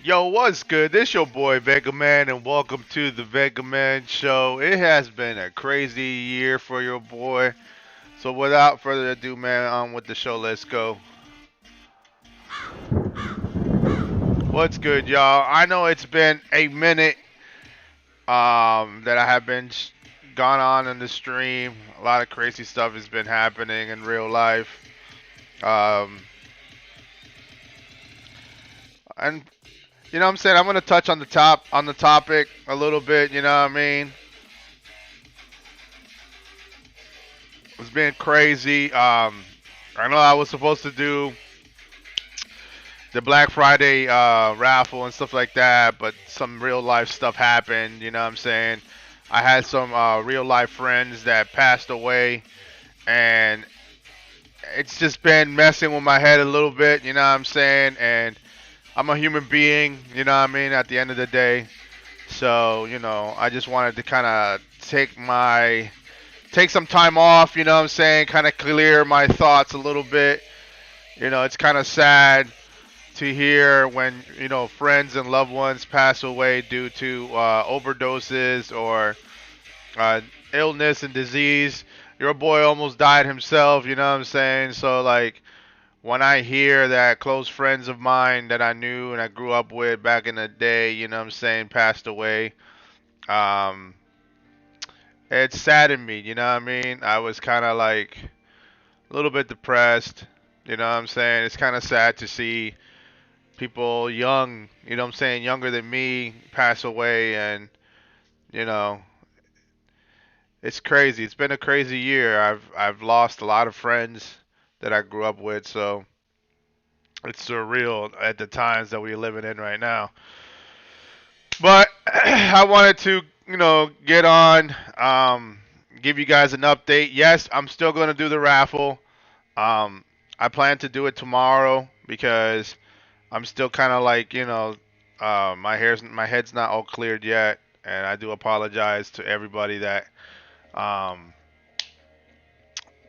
Yo, what's good? This your boy Vega Man, and welcome to the Vega Man Show. It has been a crazy year for your boy. So without further ado, man, on with the show. Let's go. What's good, y'all? I know it's been a minute that I have been gone on in the stream. A lot of crazy stuff has been happening in real life. Um, and you know what I'm saying? I'm gonna touch on the topic a little bit. You know what I mean? It's been crazy. I know I was supposed to do the Black Friday raffle and stuff like that, but some real life stuff happened. You know what I'm saying? I had some real life friends that passed away, and it's just been messing with my head a little bit. You know what I'm saying? And I'm a human being. You know what I mean? At the end of the day, so I just wanted to kind of take some time off. You know what I'm saying? Kind of clear my thoughts a little bit. It's kind of sad to hear when friends and loved ones pass away due to overdoses or uh, illness and disease. Your boy almost died himself. You know what I'm saying? So like when I hear that close friends of mine that I knew and I grew up with back in the day, you know what I'm saying, passed away, um, it saddened me. You know what I mean? I was kind of like a little bit depressed. You know what I'm saying? It's kind of sad to see people young, you know what I'm saying, younger than me pass away, and you know, it's crazy. It's been a crazy year. I've lost a lot of friends that I grew up with, so it's surreal at the times that we're living in right now. But I wanted to, get on, give you guys an update. Yes, I'm still going to do the raffle. I plan to do it tomorrow because I'm still kind of like, my head's not all cleared yet, and I do apologize to everybody that, um,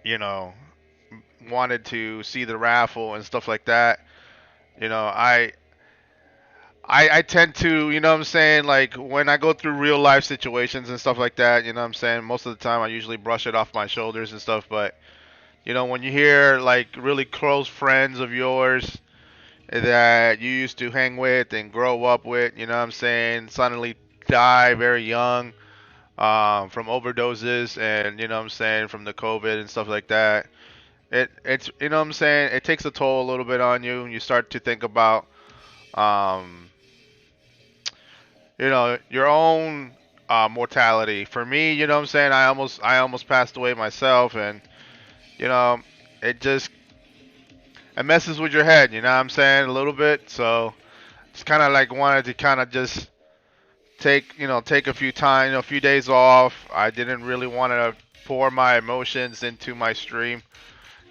you know, wanted to see the raffle and stuff like that. You know, I tend to, you know what I'm saying, like when I go through real life situations and stuff like that, you know what I'm saying, most of the time I usually brush it off my shoulders and stuff, but when you hear like really close friends of yours that you used to hang with and grow up with, you know what I'm saying, suddenly die very young from overdoses and, you know what I'm saying, from the COVID and stuff like that. It's, you know what I'm saying, it takes a toll a little bit on you and you start to think about, um, your own mortality. For me, you know what I'm saying, I almost passed away myself, and, you know, it just, it messes with your head, you know what I'm saying, a little bit. So it's kind of like wanted to kind of just take a few time, a few days off. I didn't really want to pour my emotions into my stream.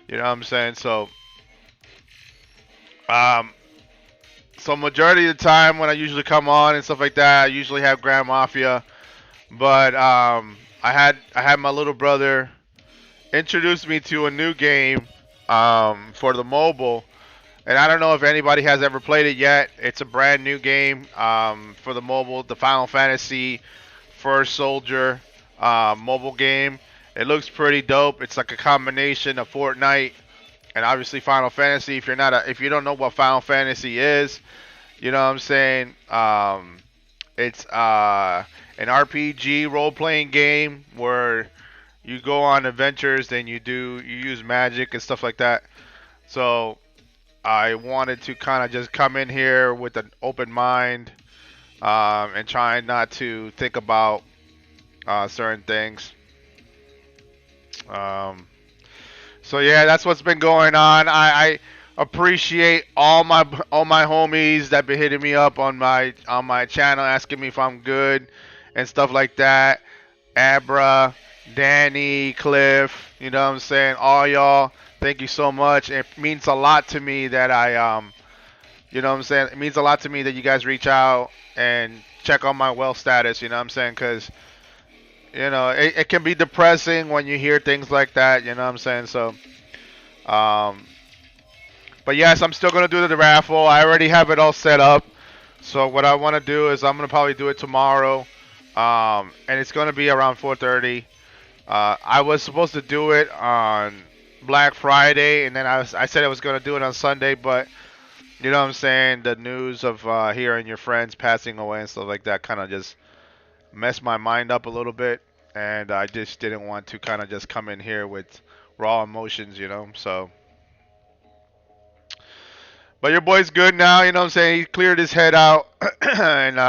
You know what I'm saying? Um, so majority of the time when I usually come on and stuff like that, I usually have Grand Mafia. But I had my little brother introduce me to a new game for the mobile. And I don't know if anybody has ever played it yet. It's a brand new game for the mobile, the Final Fantasy First Soldier mobile game. It looks pretty dope. It's like a combination of Fortnite and obviously Final Fantasy. If you don't know what Final Fantasy is, you know what I'm saying. It's an RPG role-playing game where you go on adventures and you use magic and stuff like that. So I wanted to kind of just come in here with an open mind and try not to think about certain things. Um, so yeah, that's what's been going on. I appreciate all my homies that been hitting me up on my channel asking me if I'm good and stuff like that. Abra, Danny, Cliff, you know what I'm saying? All y'all, thank you so much. It means a lot to me that you know what I'm saying? It means a lot to me that you guys reach out and check on my well status, you know what I'm saying? Because, it can be depressing when you hear things like that, you know what I'm saying? So, um, but yes, I'm still going to do the raffle. I already have it all set up. So what I want to do is I'm gonna probably do it tomorrow, and it's gonna be around 4:30. I was supposed to do it on Black Friday, and then I said I was gonna do it on Sunday, but you know what I'm saying, the news of hearing your friends passing away and stuff like that kind of just messed my mind up a little bit, and I just didn't want to kind of just come in here with raw emotions, you know. So, but your boy's good now, you know what I'm saying. He cleared his head out, and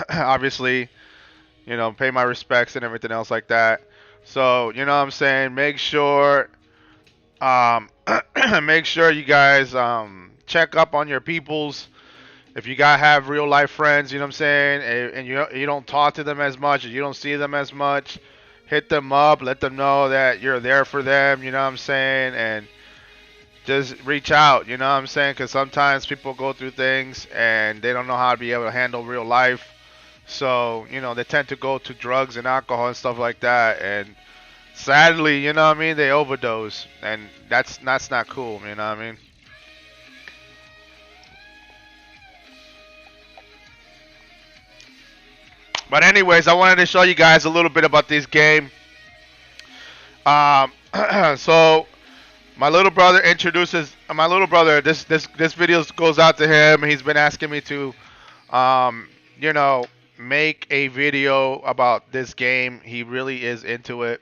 obviously, you know, pay my respects and everything else like that. So, you know what I'm saying. Make sure, um, make sure you guys check up on your peoples. If you gotta have real life friends, you know what I'm saying, and you don't talk to them as much, or you don't see them as much, hit them up, let them know that you're there for them, you know what I'm saying, and just reach out, you know what I'm saying, because sometimes people go through things and they don't know how to be able to handle real life, so you know they tend to go to drugs and alcohol and stuff like that, and sadly, you know what I mean, they overdose, and that's not cool, you know what I mean. But anyways, I wanted to show you guys a little bit about this game. Um, so my little brother introduces my little brother. This video goes out to him. He's been asking me to, um, you know, make a video about this game. He really is into it.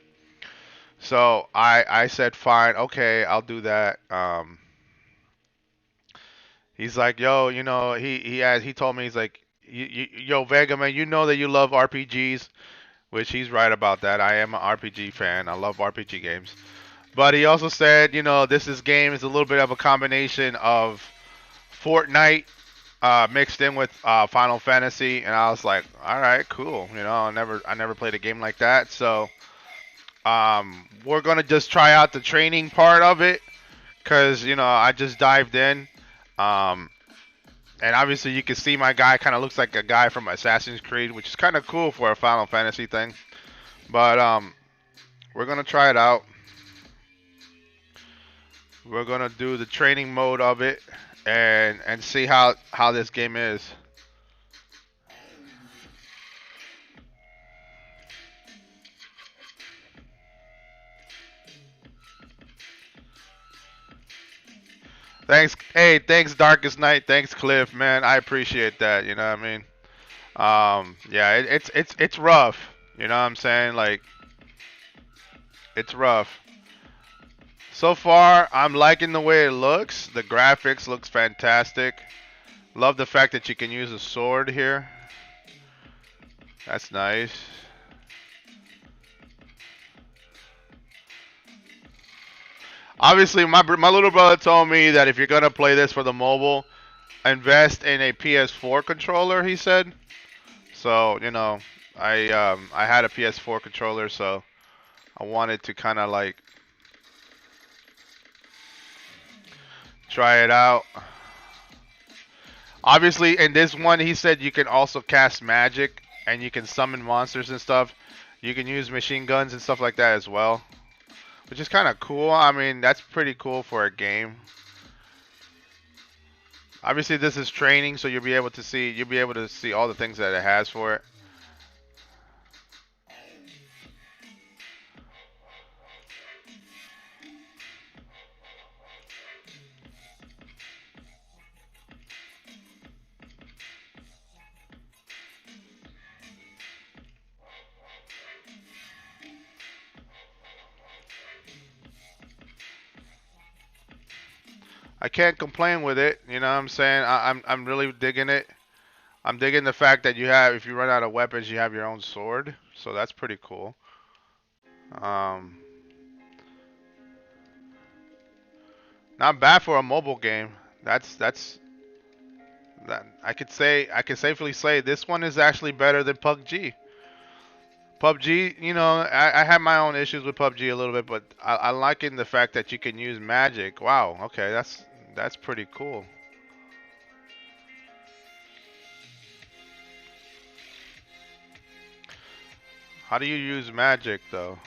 So I said fine, okay, I'll do that. He's like, yo, you know, he told me, he's like, yo Vega man, you know that you love RPGs, which he's right about that. I am an RPG fan. I love RPG games. But he also said, you know, this game is a little bit of a combination of Fortnite mixed in with Final Fantasy, and I was like, all right, cool. You know, I never played a game like that, so we're gonna just try out the training part of it, cause you know I just dived in, um, and obviously you can see my guy kind of looks like a guy from Assassin's Creed, which is kind of cool for a Final Fantasy thing. But we're gonna try it out. We're gonna do the training mode of it and see how this game is. Thanks, hey, thanks Darkest Night, thanks Cliff, man, I appreciate that. You know what I mean? Yeah, it's rough. You know what I'm saying? Like it's rough. So far, I'm liking the way it looks. The graphics looks fantastic. Love the fact that you can use a sword here. That's nice. Obviously, my little brother told me that if you're gonna play this for the mobile, invest in a PS4 controller. He said. So you know, I had a PS4 controller, so I wanted to kind of like try it out. Obviously, in this one, he said you can also cast magic and you can summon monsters and stuff. You can use machine guns and stuff like that as well, which is kind of cool. I mean, that's pretty cool for a game. Obviously, this is training, so you'll be able to see all the things that it has for it. I can't complain with it. You know what I'm saying? I'm really digging it. I'm digging the fact that you have, if you run out of weapons, you have your own sword. So that's pretty cool. Um, Not bad for a mobile game. That's that I could safely say this one is actually better than PUBG. PUBG, you know, I have my own issues with PUBG a little bit, but I like in the fact that you can use magic. Wow, okay, that's pretty cool. How do you use magic though?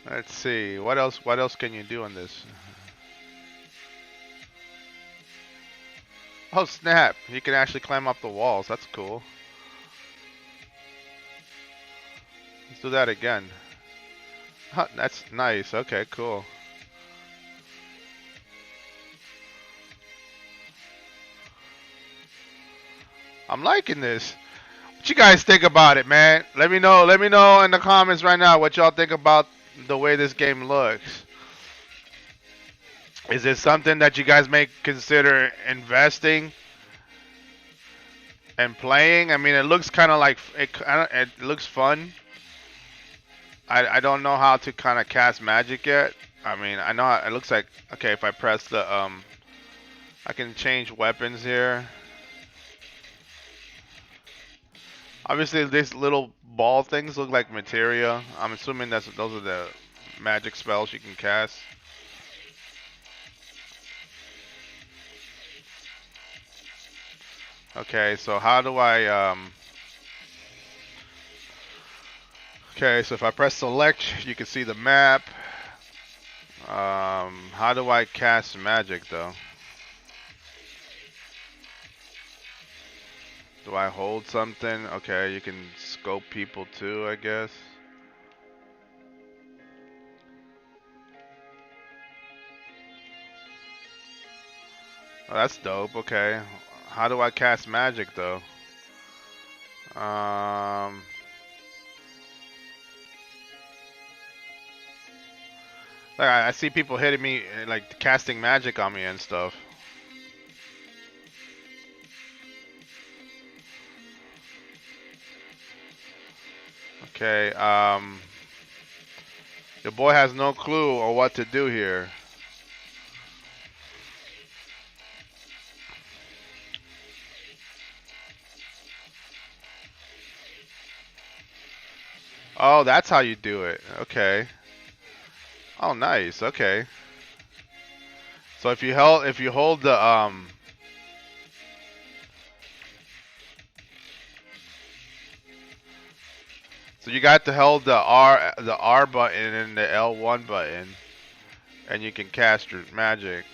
Let's see. What else can you do in this? Oh snap! You can actually climb up the walls. That's cool. Let's do that again. Huh, that's nice. Okay, cool. I'm liking this. What you guys think about it, man? Let me know. Let me know in the comments right now what y'all think about the way this game looks. Is it something that you guys may consider investing and playing? I mean, it looks kind of like it looks fun. I don't know how to kind of cast magic yet. I mean, I know it looks like okay. If I press the I can change weapons here. Obviously, these little ball things look like materia. I'm assuming those are the magic spells you can cast. Okay, so how do I okay, so if I press select, you can see the map. How do I cast magic though? Do I hold something? Okay, you can scope people too, I guess. Oh, that's dope. Okay. How do I cast magic though? Like I see people hitting me, like casting magic on me and stuff. Okay, your boy has no clue or what to do here. Oh, that's how you do it. Okay. Oh, nice. Okay. So if you hold the so you got to hold the R button and the L1 button and you can cast your magic.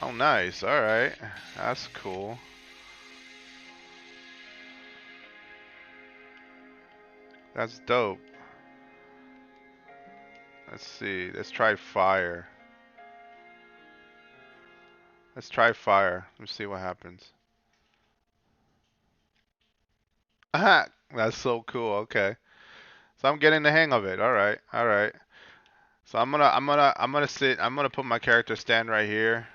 Oh, nice. All right. That's cool. That's dope. Let's see. Let's try fire. Let's try fire. Let's see what happens. Aha! That's so cool. Okay. So I'm getting the hang of it. All right. All right. So I'm gonna sit. I'm gonna put my character stand right here.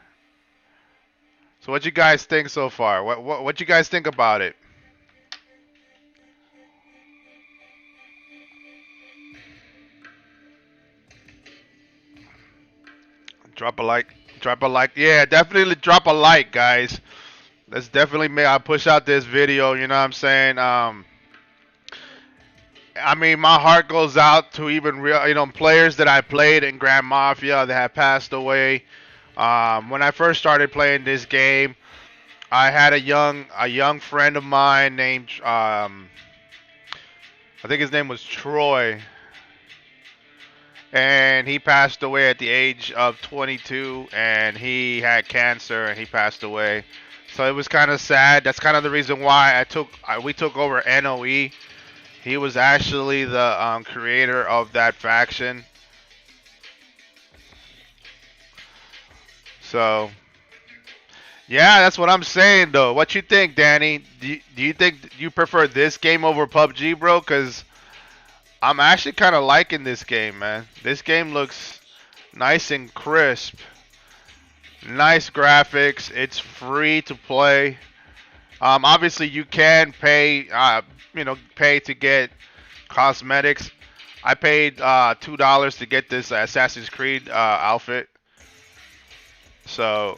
So what you guys think so far? What you guys think about it? Drop a like. Drop a like. Yeah, definitely drop a like, guys. Let's definitely make I push out this video. You know what I'm saying? I mean, my heart goes out to even real, players that I played in Grand Mafia that have passed away. When I first started playing this game, I had a young friend of mine named I think his name was Troy, and he passed away at the age of 22, and he had cancer, and he passed away. So it was kind of sad. That's kind of the reason why we took over NOE. He was actually the creator of that faction. So, yeah, that's what I'm saying, though. What you think, Danny? Do you think you prefer this game over PUBG, bro? Because I'm actually kind of liking this game, man. This game looks nice and crisp. Nice graphics. It's free to play. Obviously, you can pay, pay to get cosmetics. I paid $2 to get this Assassin's Creed outfit. So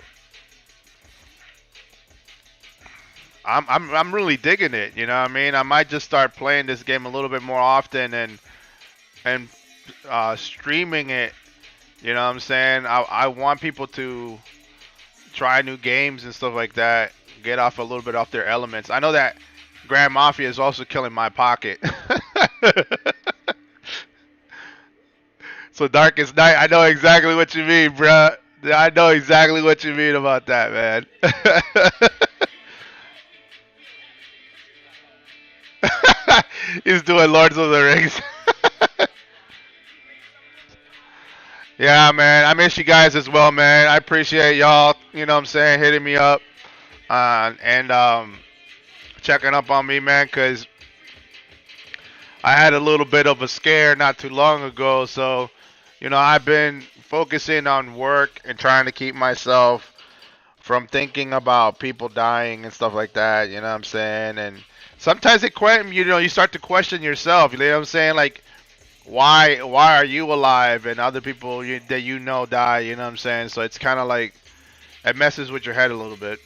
I'm really digging it. You know what I mean? I might just start playing this game a little bit more often and streaming it. You know what I'm saying? I want people to try new games and stuff like that. Get off a little bit off their elements. I know that Grand Mafia is also killing my pocket. So Darkest Night, I know exactly what you mean, bruh. I know exactly what you mean about that, man. He's doing Lords of the Rings. Yeah, man. I miss you guys as well, man. I appreciate y'all, you know what I'm saying, hitting me up and checking up on me, man, because I had a little bit of a scare not too long ago. So, I've been focusing on work and trying to keep myself from thinking about people dying and stuff like that, you know what I'm saying? And sometimes you start to question yourself, you know what I'm saying? Like, why are you alive and other people that die, you know what I'm saying? So it's kind of like it messes with your head a little bit.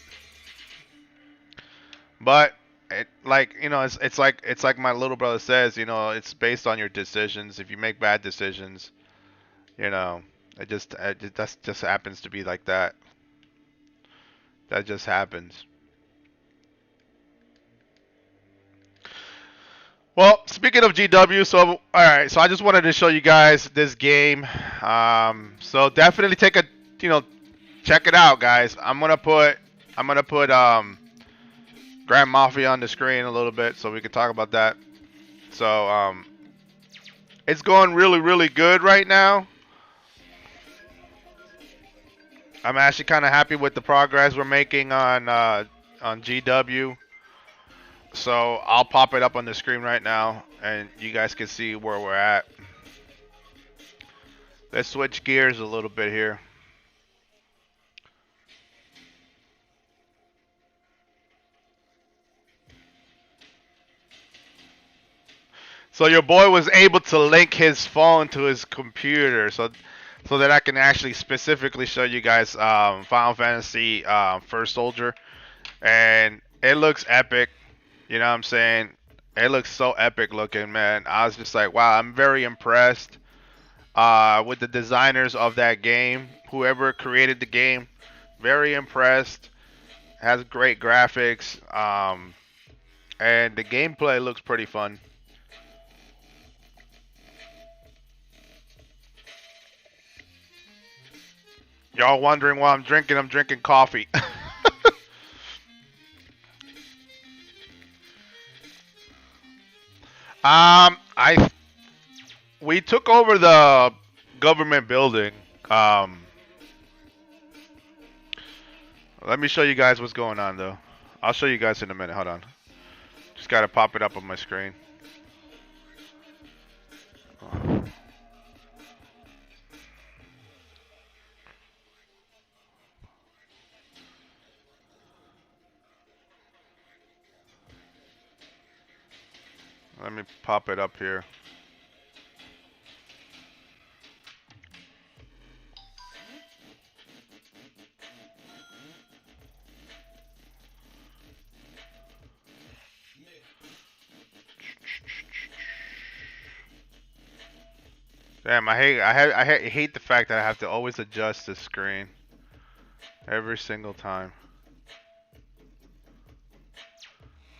But it's like my little brother says, it's based on your decisions. If you make bad decisions, you know, that just happens to be like that. That just happens. Well, speaking of GW, so all right, so I just wanted to show you guys this game. So definitely you know, check it out, guys. I'm gonna put Grand Mafia on the screen a little bit so we can talk about that. So it's going really, really good right now. I'm actually kind of happy with the progress we're making on GW. So I'll pop it up on the screen right now, and you guys can see where we're at. Let's switch gears a little bit here. So your boy was able to link his phone to his computer, so that I can actually specifically show you guys Final Fantasy First Soldier, and it looks epic. You know what I'm saying? It looks so epic looking, man. I was just like, wow, I'm very impressed with the designers of that game. Whoever created the game, very impressed. Has great graphics, and the gameplay looks pretty fun. Y'all wondering why I'm drinking? I'm drinking coffee. I we took over the government building. Um, Let me show you guys what's going on, though. I'll show you guys in a minute. Hold on. Just gotta pop it up on my screen. Let me pop it up here. Damn, I hate the fact that I have to always adjust the screen every single time.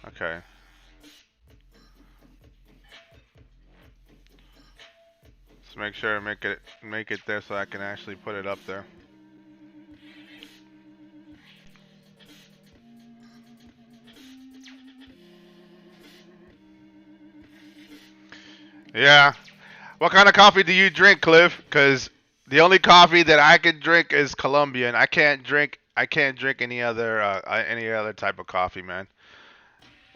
Okay. Let's make sure to make it there so I can actually put it up there. Yeah. What kind of coffee do you drink, Cliff? Because the only coffee that I can drink is Colombian. I can't drink any other type of coffee, man.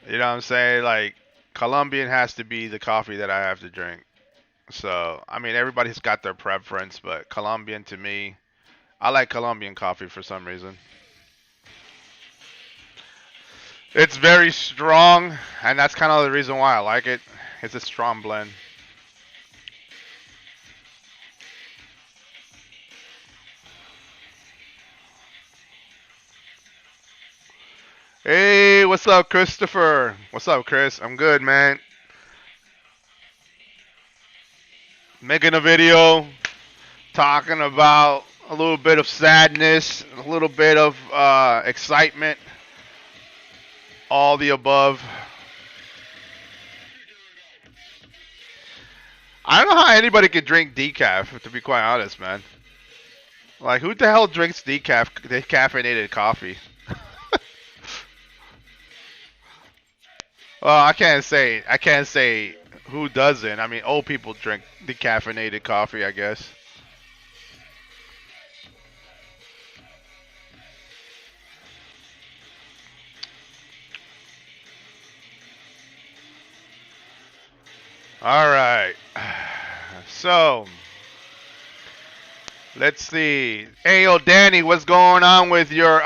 You know what I'm saying? Like Colombian has to be the coffee that I have to drink. So, I mean, everybody's got their preference, but Colombian to me, I like Colombian coffee for some reason. It's very strong, and that's kind of the reason why I like it. It's a strong blend. Hey, what's up, Christopher? What's up, Chris? I'm good, man. Making a video talking about a little bit of sadness, a little bit of excitement, all the above. I don't know how anybody could drink decaf, to be quite honest, man. Like, who the hell drinks decaffeinated coffee? Well, I can't say who doesn't. I mean, old people drink decaffeinated coffee, I guess. All right. So, let's see. Hey, yo, Danny, what's going on with your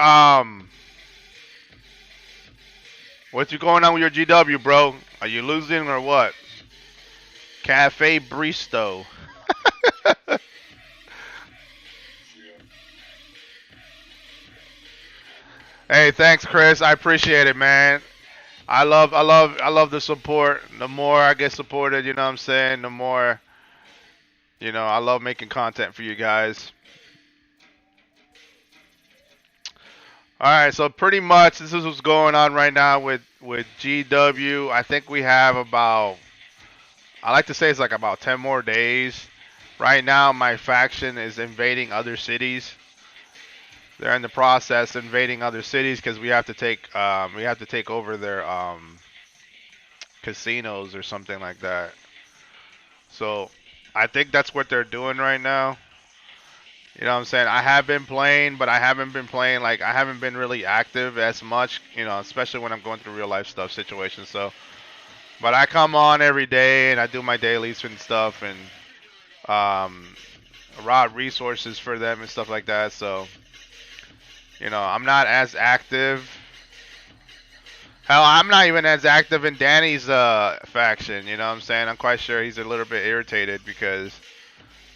what's going on with your GW, bro? Are you losing or what? Cafe Bristo. Hey, thanks, Chris. I appreciate it, man. I love the support. The more I get supported, you know what I'm saying, the more, I love making content for you guys. All right, so pretty much this is what's going on right now with GW. I think we have about, I like to say it's like about 10 more days. Right now my faction is invading other cities. They're in the process invading other cities because we have to take over their casinos or something like that. So I think that's what they're doing right now. You know what I'm saying? I have been playing, but I haven't been playing like I haven't been really active as much, especially when I'm going through real life stuff situations. So, but I come on every day and I do my dailies and stuff and um route resources for them and stuff like that. So, I'm not as active. Hell, I'm not even as active in Danny's faction, you know what I'm saying? I'm quite sure he's a little bit irritated because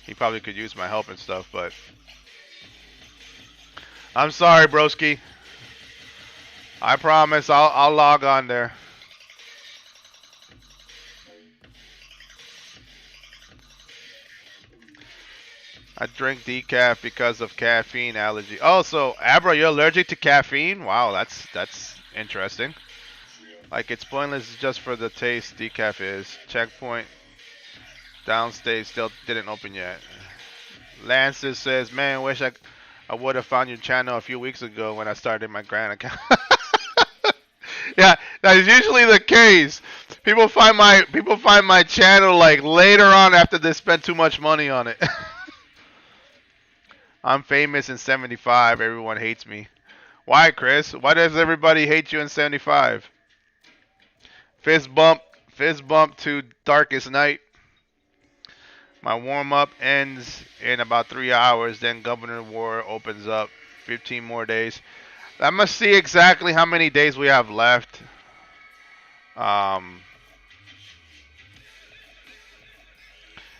he probably could use my help and stuff, but I'm sorry, broski. I promise I'll log on there. I drink decaf because of caffeine allergy. Oh, so Abra, you're allergic to caffeine? Wow, that's interesting. Like it's pointless just for the taste. Decaf is checkpoint downstate still didn't open yet. Lancer says, "Man, wish I would have found your channel a few weeks ago when I started my grand account." Yeah, that is usually the case. People find my channel like later on after they spent too much money on it. I'm famous in 75. Everyone hates me. Why, Chris? Why does everybody hate you in 75? Fist bump, fist bump to Darkest Night. My warm up ends in about 3 hours. Then Governor War opens up. 15 more days. I must see exactly how many days we have left. Um,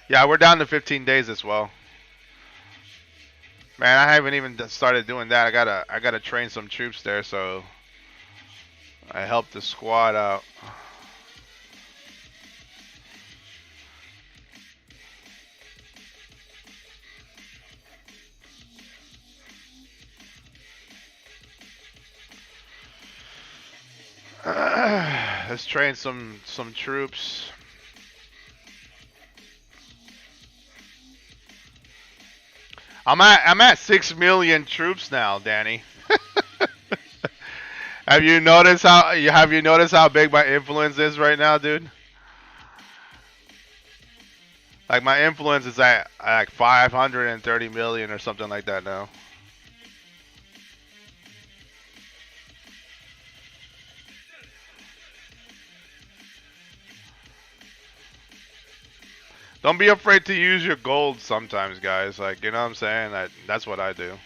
yeah, we're down to 15 days as well. Man, I haven't even started doing that. I gotta train some troops there, so I helped the squad out. Let's train some troops. I'm at 6 million troops now, Danny. Have you noticed how big my influence is right now, dude? Like my influence is at like 530 million or something like that now. Don't be afraid to use your gold sometimes, guys. Like, you know what I'm saying? That's what I do.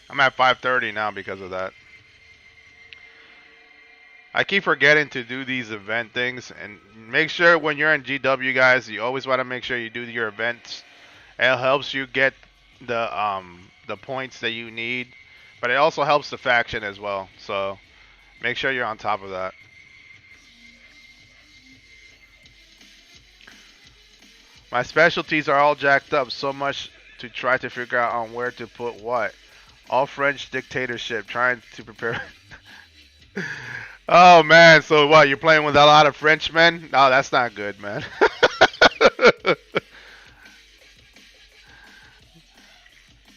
I'm at 530 now because of that. I keep forgetting to do these event things and make sure when you're in GW, guys, you always want to make sure you do your events. It helps you get the points that you need, but it also helps the faction as well. So make sure you're on top of that. My specialties are all jacked up so much to try to figure out on where to put what. All French dictatorship trying to prepare. Oh man, so what? You're playing with a lot of Frenchmen? No, that's not good, man.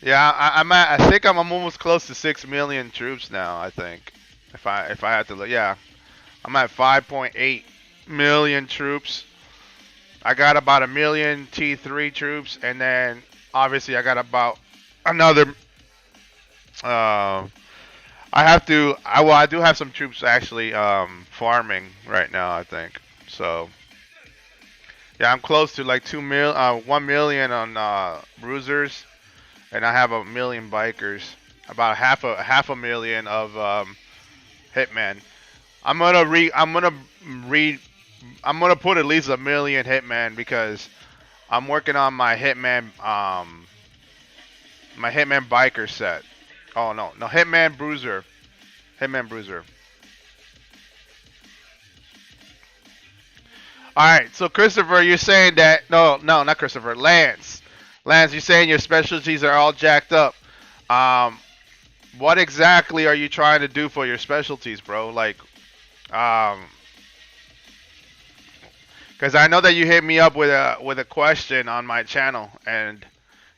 Yeah, I'm at. I think I'm almost close to 6 million troops now. I think, if I had to look, yeah, I'm at 5.8 million troops. I got about a million T3 troops, and then obviously I got about another. Uh, I have to. I do have some troops actually farming right now. I think so. Yeah, I'm close to like 1 million on bruisers, and I have a million bikers. About half a million of hitmen. I'm gonna read. I'm gonna put at least a million hitman because I'm working on my hitman biker set. Oh no, no hitman bruiser. All right, so Christopher, you're saying that no, not Christopher, Lance, you're saying your specialties are all jacked up. Um, what exactly are you trying to do for your specialties, bro? Like, um, because I know that you hit me up with a question on my channel, and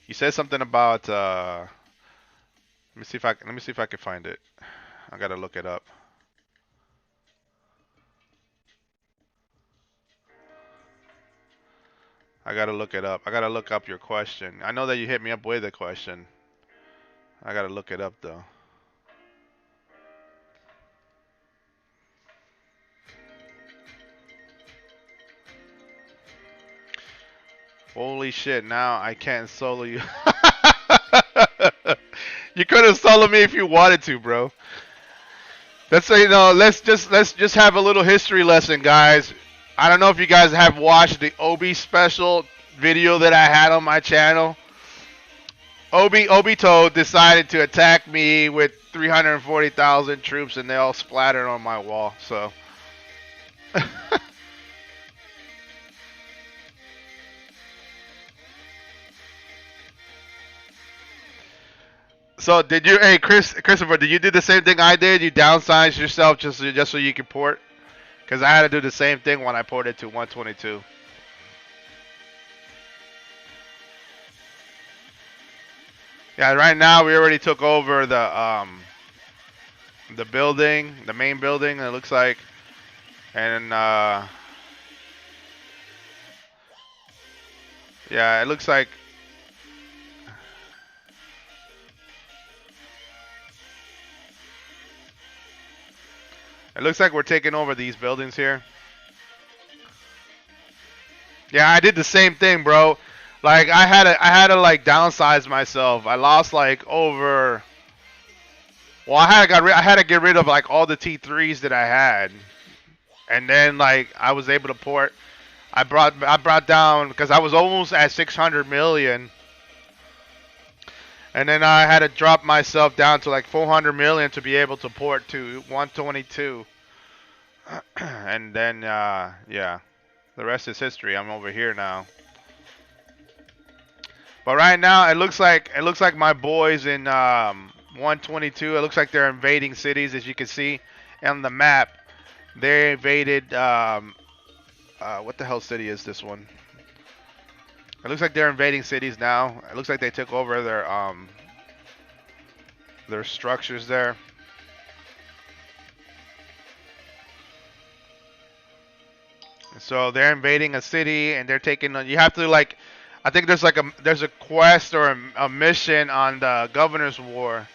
you said something about. Let me see if I can find it. I gotta look it up. I gotta look it up. I gotta look up your question. I know that you hit me up with a question. I gotta look it up though. Holy shit! Now I can't solo you. You could have soloed me if you wanted to, bro. Let's say let's just have a little history lesson, guys. I don't know if you guys have watched the Obi special video that I had on my channel. Obito decided to attack me with 340,000 troops, and they all splattered on my wall. So, so did you? Hey, Christopher, did you do the same thing I did? You downsized yourself just so you could port? Because I had to do the same thing when I ported to 122. Yeah, right now we already took over the building, the main building. It looks like, and yeah, it looks like we're taking over these buildings here. Yeah, I did the same thing, bro. Like I had to like downsize myself. I lost like over. Well, I had to get rid of like all the T3s that I had, and then like I was able to port. I brought down because I was almost at 600 million, and then I had to drop myself down to like 400 million to be able to port to 122. And then yeah, the rest is history. I'm over here now. But right now it looks like my boys in 122. It looks like they're invading cities, as you can see on the map. They invaded. What the hell city is this one? It looks like they're invading cities now. It looks like they took over their structures there. So they're invading a city and they're taking. You have to like. I think there's a quest or a mission on the Governor's War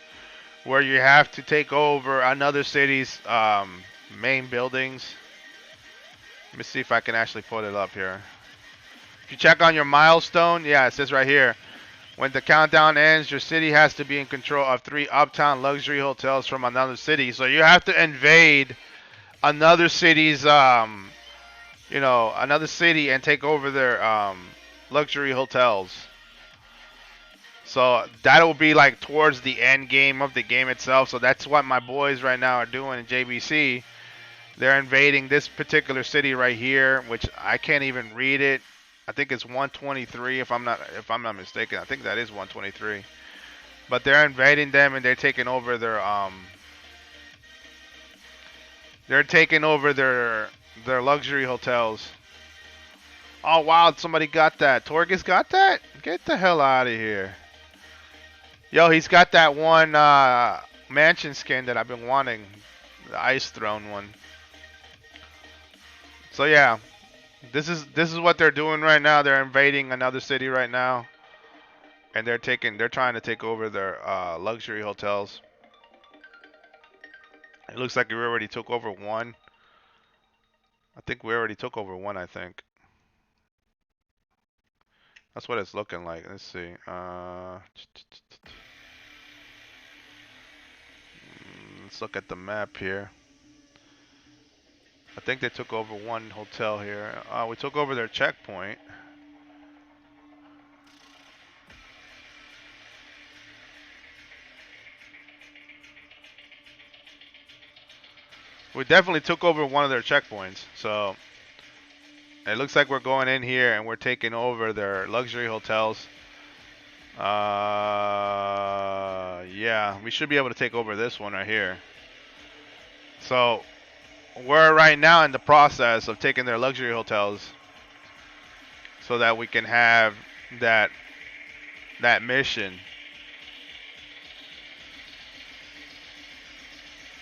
where you have to take over another city's main buildings. Let me see if I can actually put it up here. If you check on your milestone, yeah, it says right here. When the countdown ends, your city has to be in control of 3 uptown luxury hotels from another city. So you have to invade another city's, another city and take over their luxury hotels. So that'll be like towards the end game of the game itself. So that's what my boys right now are doing in JBC. They're invading this particular city right here, which I can't even read it. I think it's 123 if I'm not mistaken. I think that is 123. But they're invading them and they're taking over their luxury hotels. Oh wow, somebody got that. Torgus got that? Get the hell out of here. Yo, he's got that one mansion skin that I've been wanting, the Ice Throne one. So yeah, this is what they're doing right now. They're invading another city right now, and they're trying to take over their luxury hotels. It looks like we already took over one. I think we already took over one. I think that's what it's looking like. Let's see. Let's look at the map here. I think they took over one hotel here. We took over their checkpoint. We definitely took over one of their checkpoints. So it looks like we're going in here and we're taking over their luxury hotels. Yeah, we should be able to take over this one right here. So we're right now in the process of taking their luxury hotels so that we can have that mission.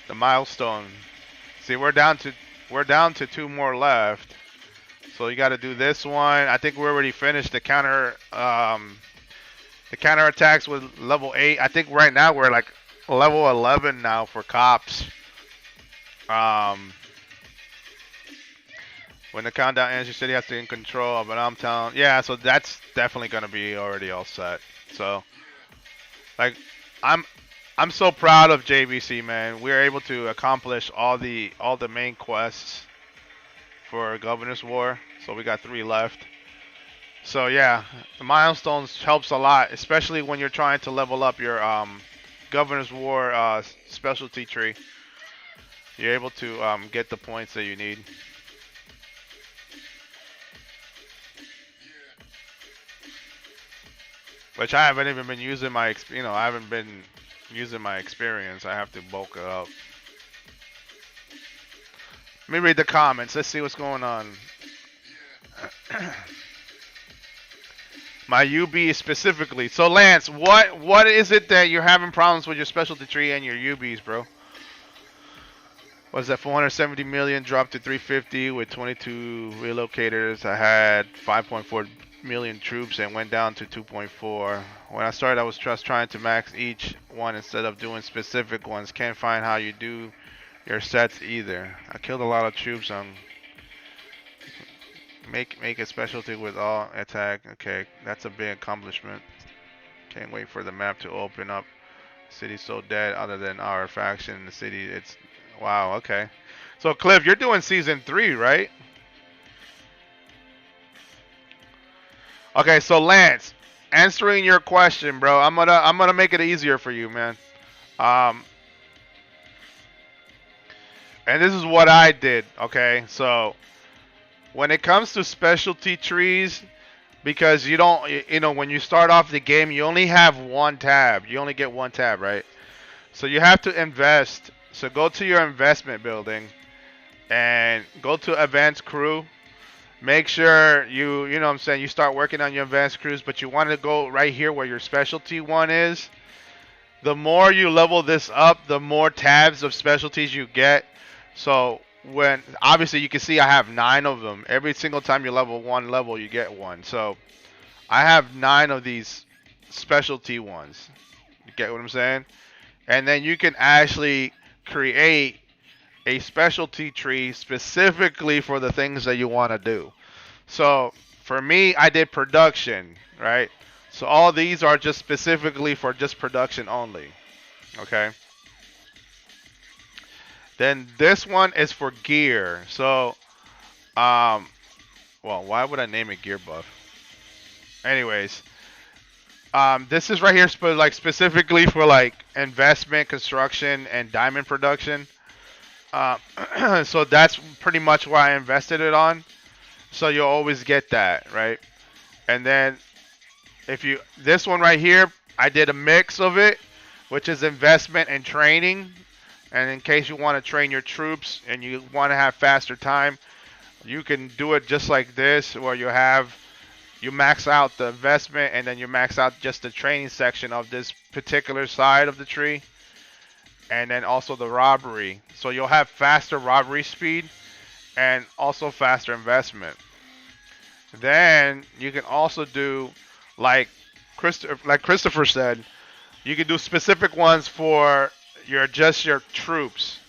The milestone. See, we're down to two more left. So you got to do this one. I think we already finished the counter attacks with level 8. I think right now we're like level 11 now for cops. When the countdown ends, your city has to be in control of an town. Yeah, so that's definitely gonna be already all set. So, like, I'm so proud of JBC, man. We were able to accomplish all the main quests for Governor's War. So we got 3 left. So yeah, the milestones helps a lot, especially when you're trying to level up your Governor's War specialty tree. You're able to get the points that you need. Which I haven't even been using my, I haven't been using my experience. I have to bulk it up. Let me read the comments. Let's see what's going on. My UB specifically. So Lance, what is it that you're having problems with your specialty tree and your UBs, bro? Was that 470 million dropped to 350 with 22 relocators? I had 5.4 million troops and went down to 2.4. When I started, I was just trying to max each one instead of doing specific ones. Can't find how you do your sets either. I killed a lot of troops on make a specialty with all attack. Okay, that's a big accomplishment. Can't wait for the map to open up. City's so dead other than our faction in the city. It's wow, okay. So Cliff, you're doing season 3, right? Okay, so Lance, answering your question, bro. I'm gonna make it easier for you, man. And this is what I did, okay? So when it comes to specialty trees, because you don't, when you start off the game, you only have one tab. You only get one tab, right? So you have to invest. So go to your investment building and go to advanced crew. Make sure you know what I'm saying, you start working on your advanced crews, but you want to go right here where your specialty one is. The more you level this up, the more tabs of specialties you get. So when obviously you can see I have 9 of them. Every single time you level one level, you get one. So I have 9 of these specialty ones. You get what I'm saying? And then you can actually create a specialty tree specifically for the things that you want to do. So for me, I did production, right? So all these are just specifically for just production only. Okay. Then this one is for gear. So, well, why would I name it gear buff? Anyways, this is right here specifically for like investment, construction, and diamond production. So that's pretty much why I invested it on. So you'll always get that, right? And then this one right here, I did a mix of it, which is investment and training. And in case you want to train your troops and you want to have faster time, you can do it just like this, where you have you max out the investment and then you max out just the training section of this particular side of the tree, and then also the robbery. So you'll have faster robbery speed and also faster investment. Then you can also do like Christopher said, you can do specific ones for your troops.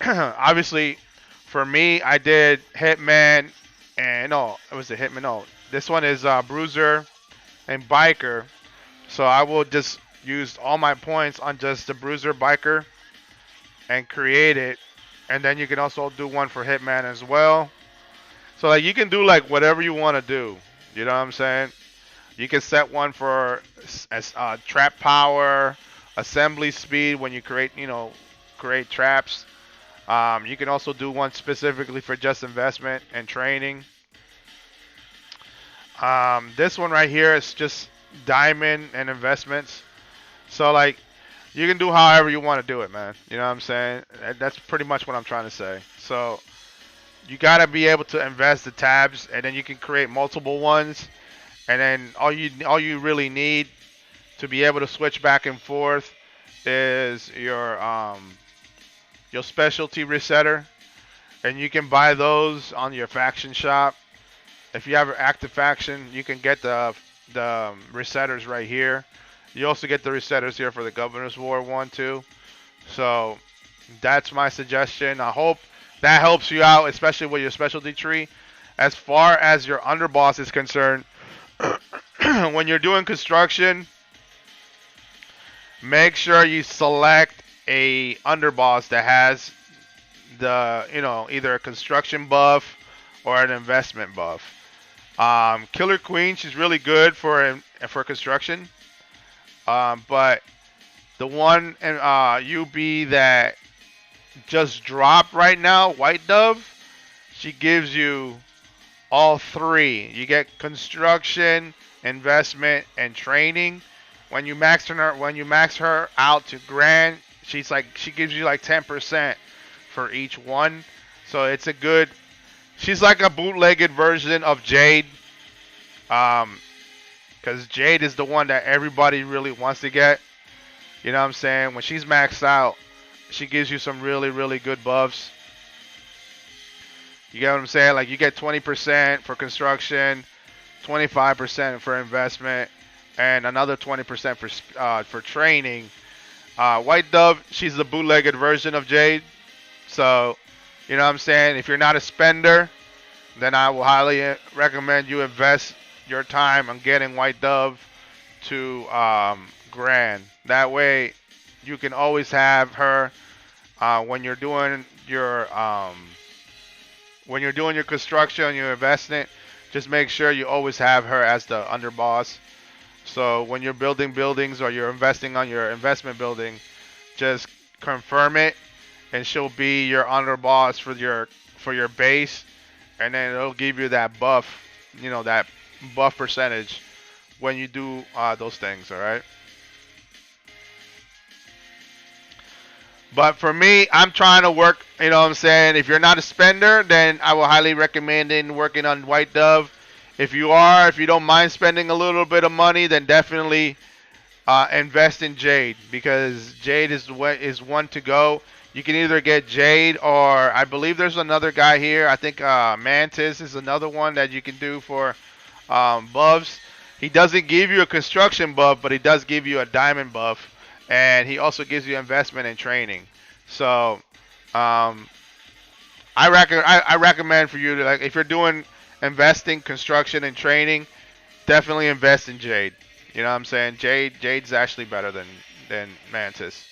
Obviously, for me, I did Hitman and no, it was a Hitman. No, this one is Bruiser and Biker. So I will just use all my points on just the Bruiser Biker and create it. And then you can also do one for Hitman as well. So like you can do like whatever you want to do. You know what I'm saying? You can set one for trap power, assembly speed when you create traps. You can also do one specifically for just investment and training. This one right here is just diamond and investments. So like you can do however you want to do it, man. You know what I'm saying? That's pretty much what I'm trying to say. So you gotta be able to invest the tabs, and then you can create multiple ones. And then all you really need to be able to switch back and forth is your specialty resetter, and you can buy those on your faction shop. If you have an active faction, you can get the resetters right here. You also get the resetters here for the Governor's War one too. So that's my suggestion. I hope that helps you out, especially with your specialty tree. As far as your underboss is concerned, when you're doing construction, make sure you select a underboss that has either a construction buff or an investment buff. Killer Queen, she's really good for construction. But the one UB that just dropped right now, White Dove, she gives you all three. You get construction, investment, and training. When you max her out to grand, she gives you like 10% for each one. So it's a good. She's like a bootlegged version of Jade. Because Jade is the one that everybody really wants to get. You know what I'm saying? When she's maxed out, she gives you some really, really good buffs. You get what I'm saying? Like you get 20% for construction, 25% for investment, and another 20% for training. White Dove, she's the bootlegged version of Jade. So, you know what I'm saying? If you're not a spender, then I will highly recommend you invest your time on getting White Dove to Grand. That way, you can always have her when you're doing your construction, your investment. Just make sure you always have her as the underboss. So when you're building buildings or you're investing on your investment building, just confirm it, and she'll be your underboss for your base, and then it'll give you that buff, that buff percentage when you do those things. All right. But for me, I'm trying to work, you know what I'm saying? If you're not a spender, then I will highly recommend working on White Dove. If you don't mind spending a little bit of money, then definitely invest in Jade, because Jade is one to go. You can either get Jade, or I believe there's another guy here. I think Mantis is another one that you can do for buffs. He doesn't give you a construction buff, but he does give you a diamond buff. And he also gives you investment and training. So, I recommend for you to, like, if you're doing investing, construction, and training, definitely invest in Jade. You know what I'm saying? Jade's actually better than Mantis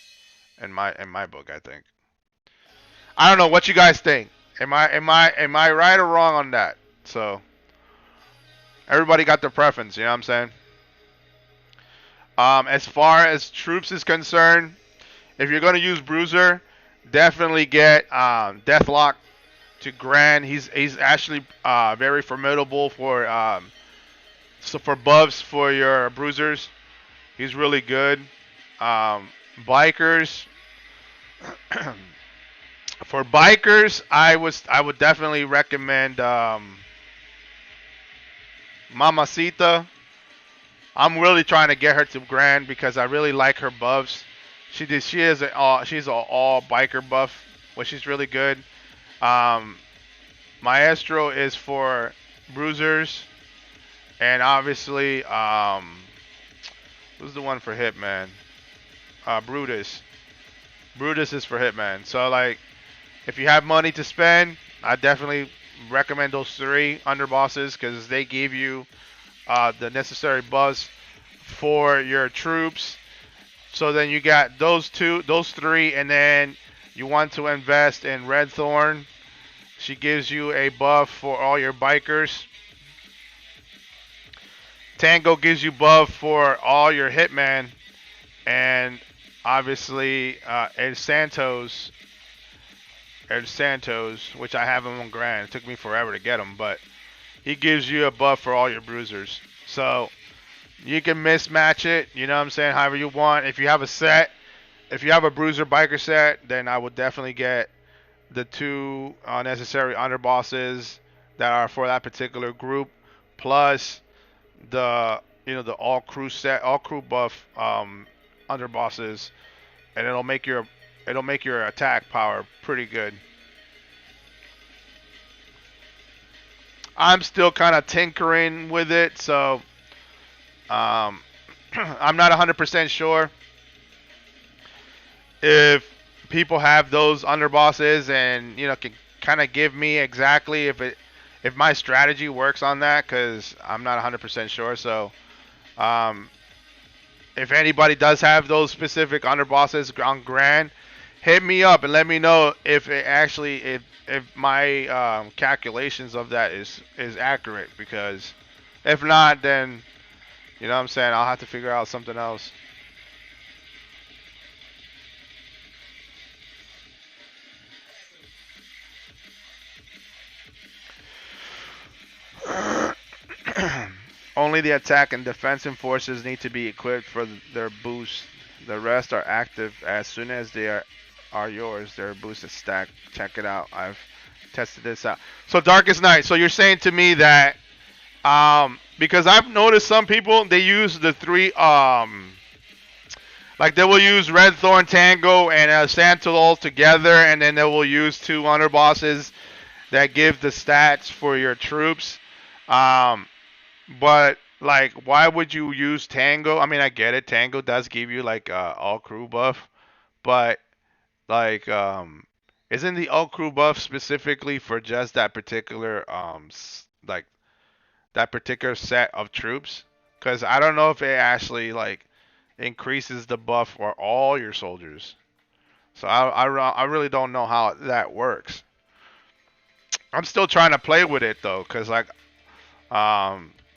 in my book, I think. I don't know what you guys think. Am I right or wrong on that? So everybody got their preference. You know what I'm saying? As far as troops is concerned, if you're going to use Bruiser, definitely get Deathlock to Grand. He's actually very formidable for buffs for your Bruisers. He's really good. Bikers. For bikers, I would definitely recommend Mamacita. I'm really trying to get her to grand because I really like her buffs. She is she's an all biker buff, which is really good. Um, Maestro is for bruisers, and obviously who's the one for Hitman? Brutus. Brutus is for Hitman. So like, if you have money to spend, I definitely recommend those three underbosses because they give you the necessary buffs for your troops. So then you got those three, and then you want to invest in Red Thorn. She gives you a buff for all your bikers. Tango gives you buff for all your hitmen, and obviously Ed Santos, which I have him on grand. It took me forever to get him, but he gives you a buff for all your bruisers. So you can mismatch it, you know what I'm saying, however you want. If you have a set, if you have a bruiser biker set, then I would definitely get the two necessary underbosses that are for that particular group, plus the the all crew set, all crew buff underbosses, and it'll make your attack power pretty good. I'm still kind of tinkering with it, so um, I'm not 100% sure if people have those underbosses and can kind of give me exactly if my strategy works on that because I'm not 100% sure. So um, if anybody does have those specific underbosses on Grand, hit me up and let me know if it actually if my calculations of that is accurate because if not, then you know what I'm saying, I'll have to figure out something else. Only the attack and defensive forces need to be equipped for their boost. The rest are active as soon as are yours. Their boost is stacked. Check it out. I've tested this out. So Darkest Night. So you're saying to me that because I've noticed some people they use the three like they will use Red Thorn Tango and Santol together, and then they will use two underbosses that give the stats for your troops. Um, but like, why would you use Tango? I mean, I get it. Tango does give you like all crew buff, but like, isn't the all crew buff specifically for just that particular like that particular set of troops? Because I don't know if it actually like increases the buff for all your soldiers. So I really don't know how that works. I'm still trying to play with it though, because like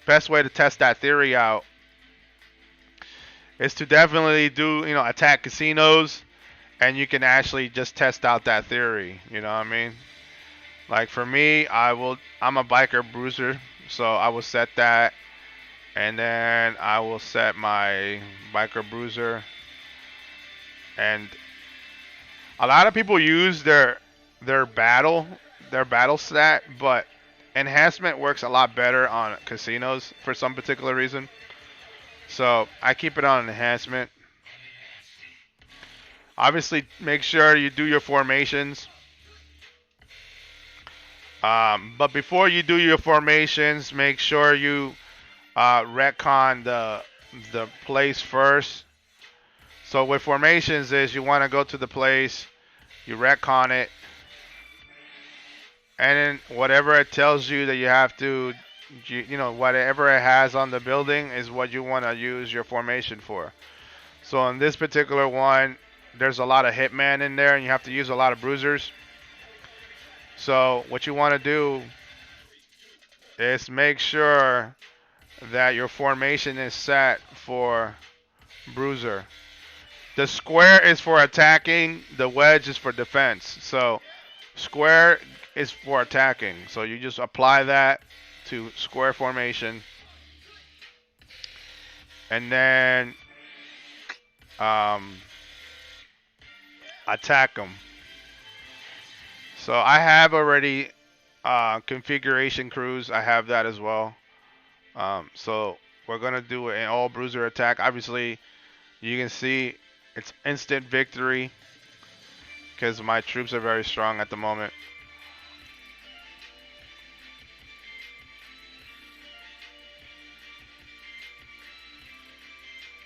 best way to test that theory out is to definitely do attack casinos, and you can actually just test out that theory. You know what I mean? Like for me, I'm a biker bruiser, so I will set that, and then I will set my biker bruiser, and a lot of people use their battle their battle stat, but enhancement works a lot better on casinos for some particular reason. So I keep it on enhancement. Obviously, make sure you do your formations. But before you do your formations, make sure you retcon the place first. So with formations is you want to go to the place, you retcon it, and then whatever it tells you that you have to, whatever it has on the building is what you want to use your formation for. So on this particular one, there's a lot of hitman in there, and you have to use a lot of bruisers. So what you want to do is make sure that your formation is set for bruiser. The square is for attacking, the wedge is for defense. So square is for attacking. So you just apply that to square formation, and then um, attack them. So I have already configuration crews. I have that as well. So we're gonna do an all bruiser attack. Obviously, you can see it's instant victory because my troops are very strong at the moment.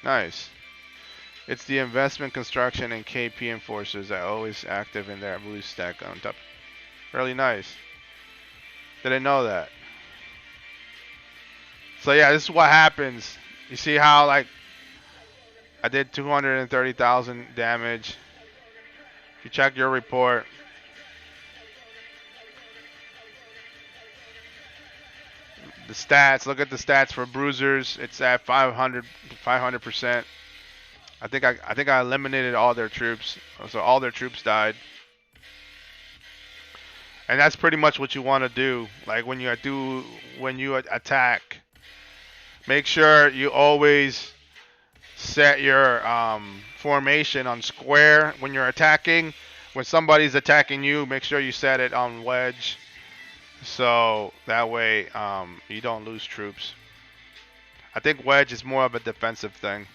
Nice. It's the investment, construction, and KP enforcers that are always active in their blue stack on top. Really nice. Didn't know that. So yeah, this is what happens. You see how like I did 230,000 damage. If you check your report, the stats. Look at the stats for bruisers. It's at 500%. I think I eliminated all their troops. So all their troops died. And that's pretty much what you want to do. Like when you attack, make sure you always set your formation on square when you're attacking. When somebody's attacking you, make sure you set it on wedge, so that way you don't lose troops. I think wedge is more of a defensive thing.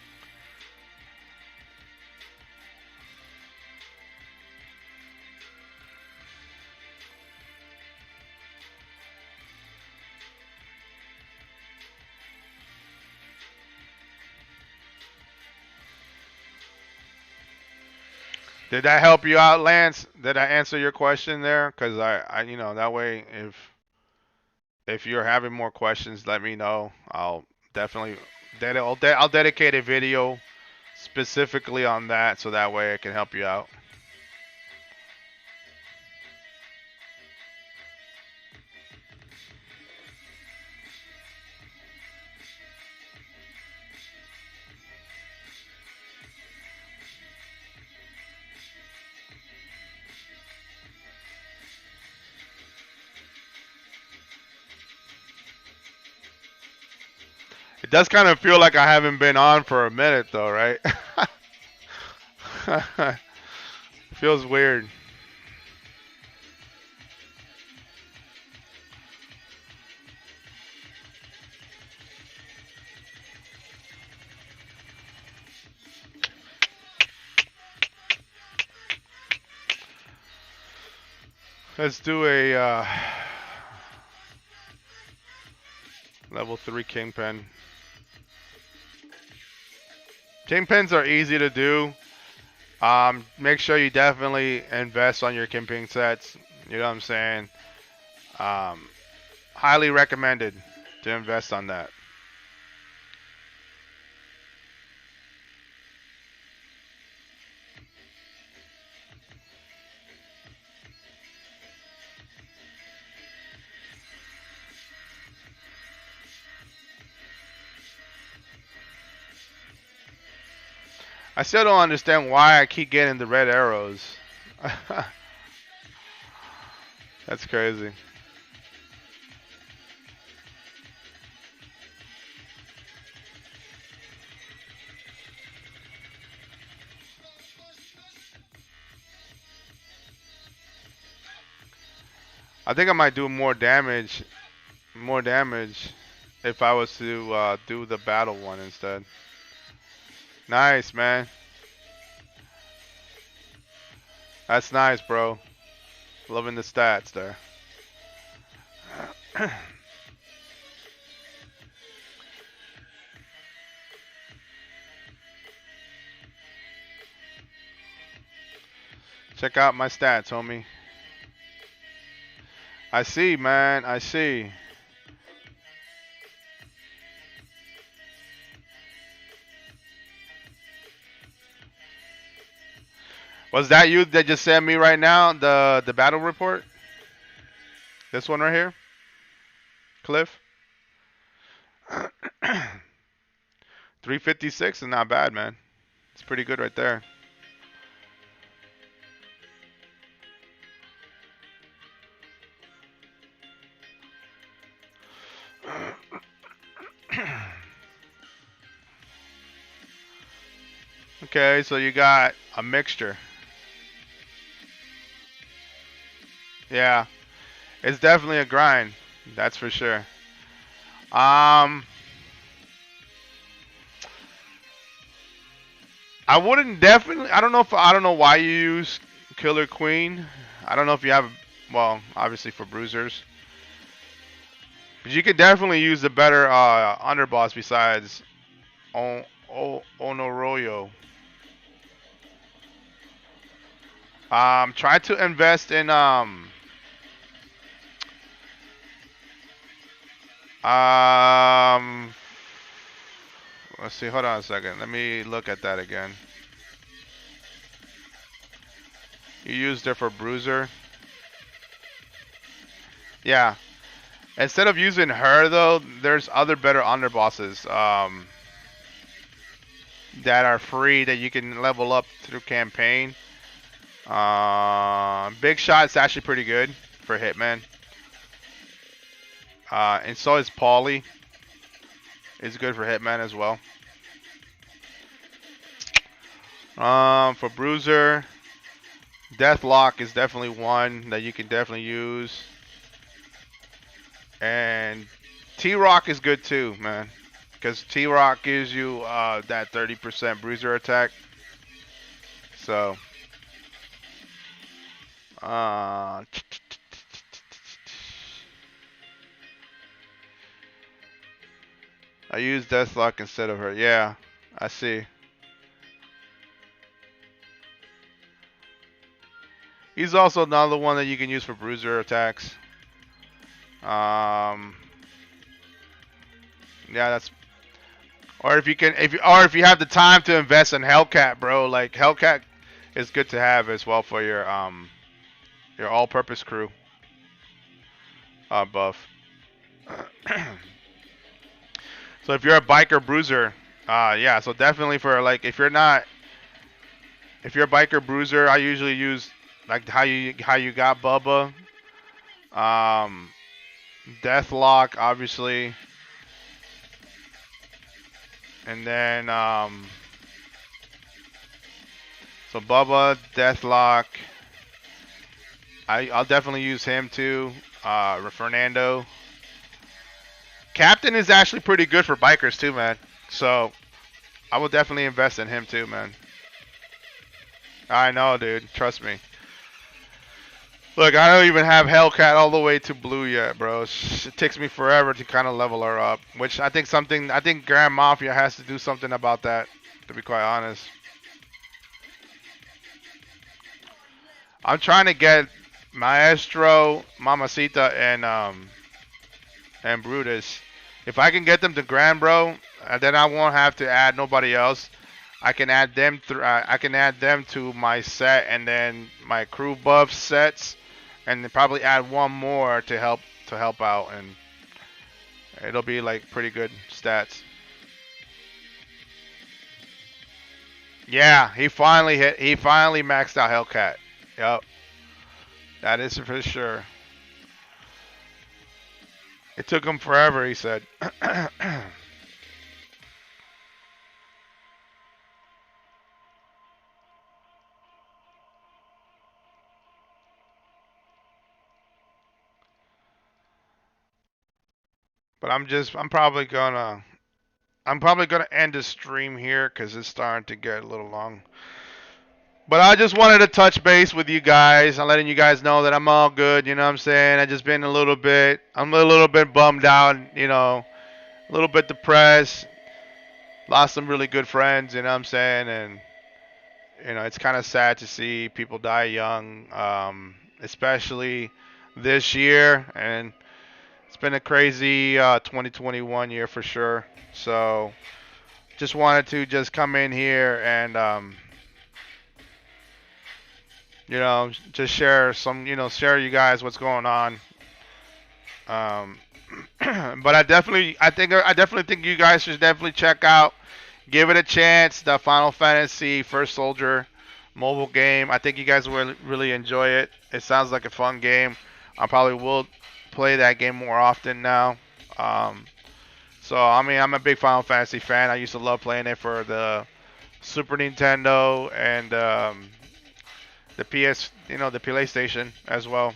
Did that help you out, Lance? Did I answer your question there? Because that way, if you're having more questions, let me know. I'll definitely, I'll dedicate a video specifically on that, so that way I can help you out. It does kind of feel like I haven't been on for a minute, though, right? Feels weird. Let's do a level 3 kingpin. Kingpins are easy to do. Make sure you definitely invest on your kingpin sets. You know what I'm saying? Highly recommended to invest on that. I still don't understand why I keep getting the red arrows. That's crazy. I think I might do more damage if I was to do the battle one instead. Nice, man. That's nice, bro. Loving the stats there. Check out my stats, homie. I see, man. I see. Was that you that just sent me right now the battle report? This one right here, Cliff. 356 is not bad, man. It's pretty good right there. Okay, so you got a mixture. Yeah, it's definitely a grind. That's for sure. Um, I wouldn't definitely. I don't know why you use Killer Queen. I don't know if you have. Well, obviously for bruisers, but you could definitely use the better underboss besides Onoroyo. Try to invest in um. Let's see. Hold on a second. Let me look at that again. You used it for bruiser. Yeah. Instead of using her though, there's other better underbosses that are free that you can level up through campaign. Big Shot's actually pretty good for Hitman. And so is Paulie. It's good for Hitman as well. For Bruiser, Deathlock is definitely one that you can definitely use. And T-Rock is good too, man. Because T-Rock gives you that 30% bruiser attack. So, uh, I use Deathlock instead of her. Yeah, I see. He's also another one that you can use for bruiser attacks. Um, yeah, that's. Or if you can, if you have the time to invest in Hellcat, bro. Like Hellcat is good to have as well for your all-purpose crew buff. So if you're a biker bruiser, yeah. So definitely for like if you're a biker bruiser, I usually use like how you got Bubba, um, Deathlock, obviously, and then so Bubba, Deathlock. I'll definitely use him too. Fernando. Captain is actually pretty good for bikers too, man. So I will definitely invest in him too, man. I know, dude. Trust me. Look, I don't even have Hellcat all the way to blue yet, bro. It takes me forever to kind of level her up, which I think Grand Mafia has to do something about that, to be quite honest. I'm trying to get Maestro, Mamacita, and Brutus. If I can get them to Grand, bro, then I won't have to add nobody else. I can add them through. I can add them to my set, and then my crew buff sets, and then probably add one more to help out, and it'll be like pretty good stats. Yeah, he finally hit. He finally maxed out Hellcat. Yep, that is for sure. It took him forever, he said. But I'm probably gonna end the stream here because it's starting to get a little long. But I just wanted to touch base with you guys. I'm letting you guys know that I'm all good. You know what I'm saying? I just been I'm a little bit bummed out. A little bit depressed. Lost some really good friends. You know what I'm saying? And it's kind of sad to see people die young, especially this year. And it's been a crazy 2021 year for sure. So just wanted to just come in here and just share you guys what's going on. Um, but I definitely think you guys should definitely check out, give it a chance. The Final Fantasy First Soldier mobile game. I think you guys will really enjoy it. It sounds like a fun game. I probably will play that game more often now. Um, so I mean, I'm a big Final Fantasy fan. I used to love playing it for the Super Nintendo and the PlayStation as well.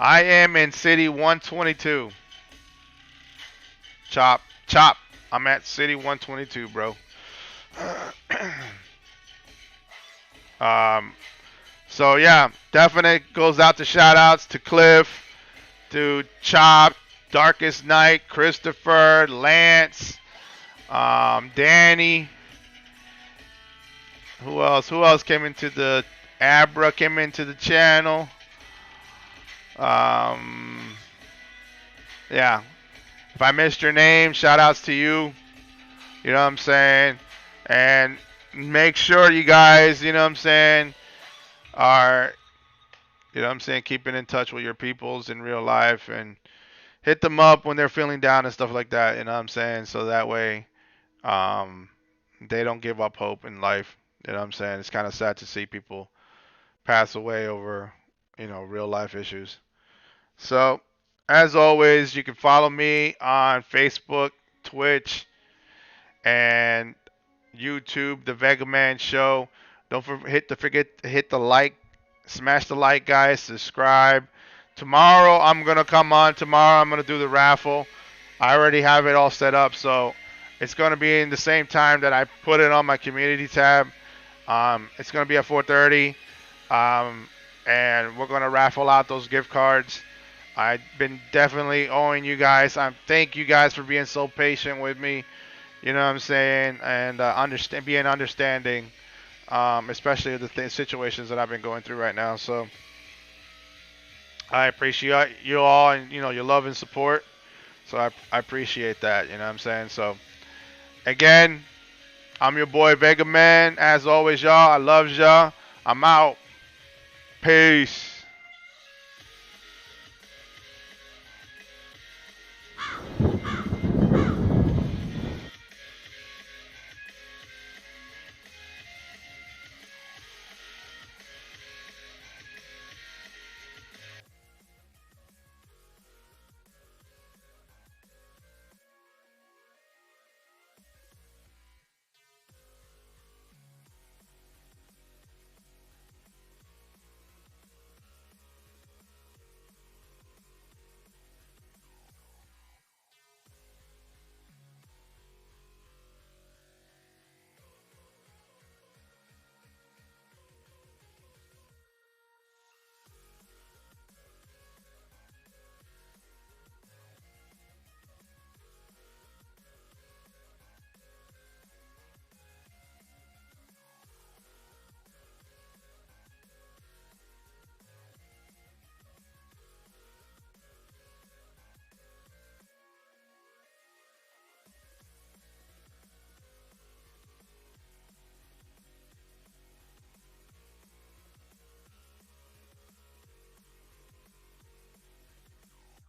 I am in City 122. Chop, chop. I'm at City 122, bro. um, so yeah, definite goes out to shout outs to Cliff, to Chop, Darkest Night, Christopher, Lance, Danny. Who else? Who else came into the Abra came into the channel? Um, yeah. If I missed your name, shout outs to you. You know what I'm saying? And make sure you guys, you know what I'm saying, are, you know what I'm saying, keeping in touch with your peoples in real life and hit them up when they're feeling down and stuff like that, you know what I'm saying? So that way um, they don't give up hope in life. You know what I'm saying? It's kind of sad to see people pass away over, real life issues. So, as always, you can follow me on Facebook, Twitch, and YouTube, The Vega Man Show. Don't forget to hit the like, smash the like, guys. Subscribe. Tomorrow I'm gonna come on. Tomorrow I'm gonna do the raffle. I already have it all set up, so it's gonna be in the same time that I put it on my community tab. It's gonna be at 4:30, and we're gonna raffle out those gift cards. I've been definitely owing you guys. Thank you guys for being so patient with me. You know what I'm saying, and being understanding, especially the situations that I've been going through right now. So I appreciate you all, and your love and support. So I appreciate that. You know what I'm saying. So again, I'm your boy Vega Man. As always, y'all. I love y'all. I'm out. Peace.